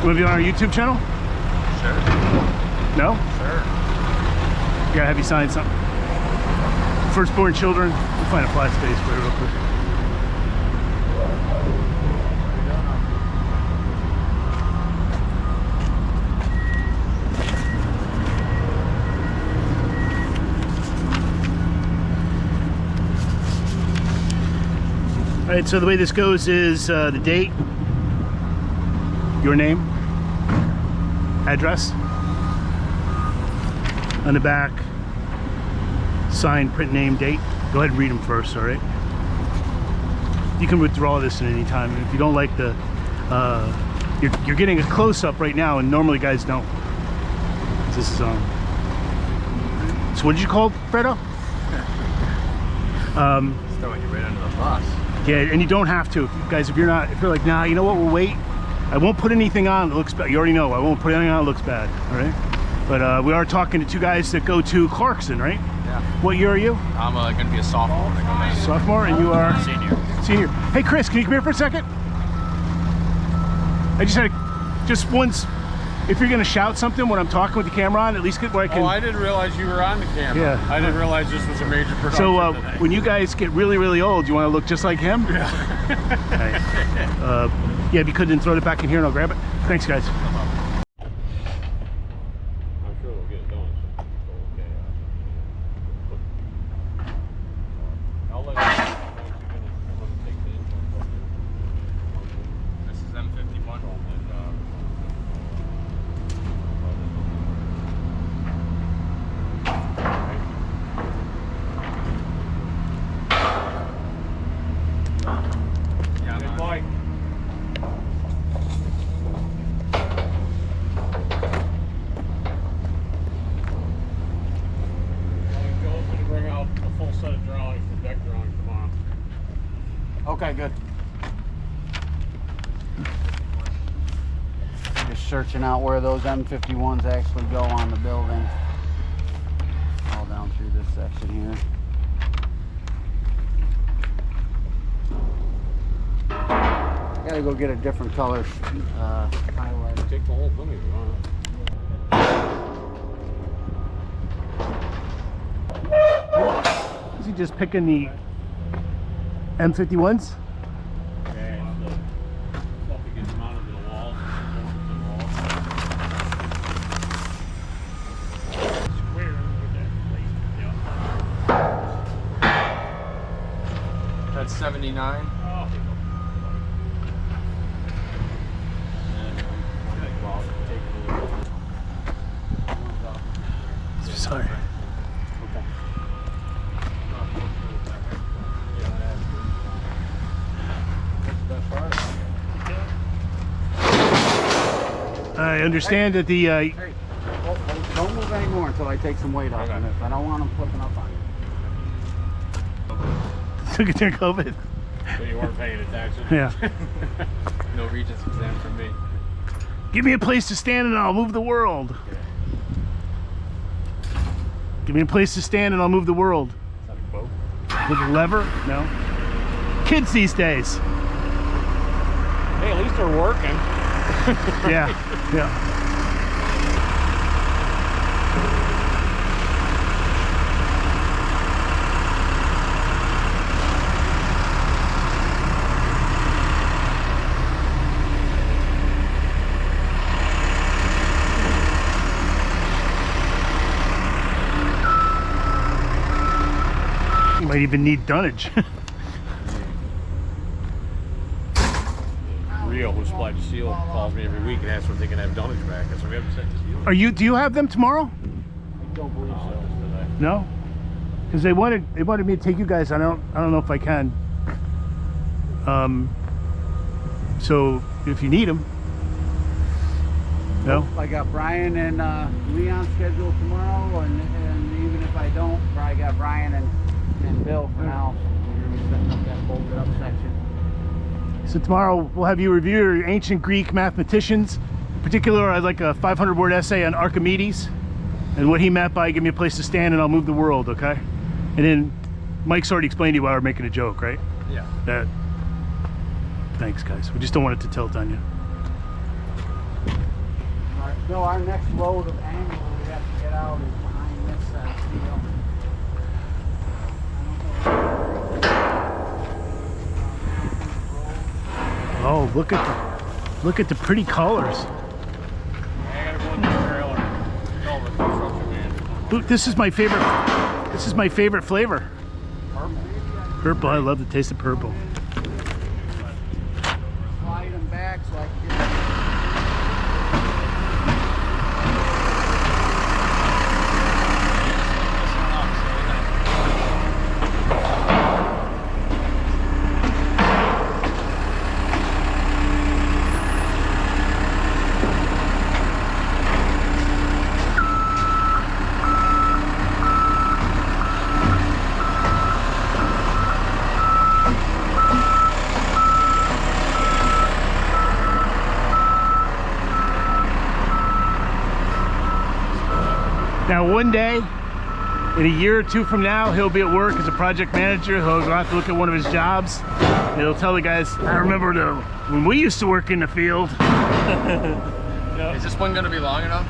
You want to be on our YouTube channel? Sure. No? Sure. Gotta have you sign something. Firstborn children. We'll find a flat space for it real quick. All right, so the way this goes is the date, your name, address, on the back, sign, print, name, date. Go ahead and read them first, all right? You can withdraw this at any time. If you don't like the, you're getting a close-up right now, and normally guys don't. This is on. So what did you call it, Fredo? Just throwing you right under the bus. Yeah, and you don't have to, guys. If you're like, nah, you know what? We'll wait. I won't put anything on that looks bad. You already know I won't put anything on that looks bad. All right. But we are talking to two guys that go to Clarkson, right? Yeah. What year are you? I'm going to be a sophomore. Sophomore, and you are Senior. Senior. Hey, Chris, can you come here for a second? I just had just once. If you're gonna shout something when I'm talking with the camera on, at least get where I can. Oh, I didn't realize you were on the camera. Yeah. I didn't realize this was a major production. So today. when you guys get really, really old, you want to look just like him? Yeah. Nice. Yeah, if you could, then throw it back in here and I'll grab it. Thanks, guys. I'm sure we'll get it done. I'll let you know once you're gonna come up and take the intern. This is M51. Yeah, good boy. Joe's gonna bring out a full set of drawings, the deck drawings tomorrow. Okay, good. Just searching out where those M51s actually go on the building. All down through this section here. Gotta go get a different color highlight. Take the whole thing if you want. Is he just picking the M51s? Okay, the stuff that gets mounted to the walls. Square with that plate. Yeah. That's 79. Oh. Sorry. I understand that the Hey, don't move anymore until I take some weight off of this. I don't want them flipping up on you. took it during COVID. So you weren't paying attention? Yeah. No Regents exam for me. Give me a place to stand and I'll move the world. Give me a place to stand and I'll move the world. Is that a quote? With a lever? No. Kids these days. Hey, at least they're working. Yeah, yeah. You might even need dunnage. Rio, who supplied the steel, calls me every week and asks if they can have dunnage back. I said, we haven't sent the steel. Do you have them tomorrow? I don't believe No, so. just today. No, because they wanted me to take you guys. I don't know if I can. So if you need them, no. I got Brian and Leon scheduled tomorrow, and even if I don't, I got Brian and Bill for now. We're gonna be setting up that bolted up section. So tomorrow we'll have you review your ancient Greek mathematicians. In particular, I'd like a 500-word essay on Archimedes and what he meant by "give me a place to stand and I'll move the world." Okay, and then Mike's already explained to you why we're making a joke, right? Yeah. That. Thanks, guys. We just don't want it to tilt on you. No, our next load of angle we have to get out is behind this steel. Oh, look at the pretty colors. I gotta go in the trailer. No, the construction man. Ooh, this is my favorite. This is my favorite flavor. Purple. I love the taste of purple. Slide them back so I can get Now one day, in a year or two from now, he'll be at work as a project manager. He'll go out to look at one of his jobs. And he'll tell the guys, I remember when we used to work in the field. Is this one gonna be long enough?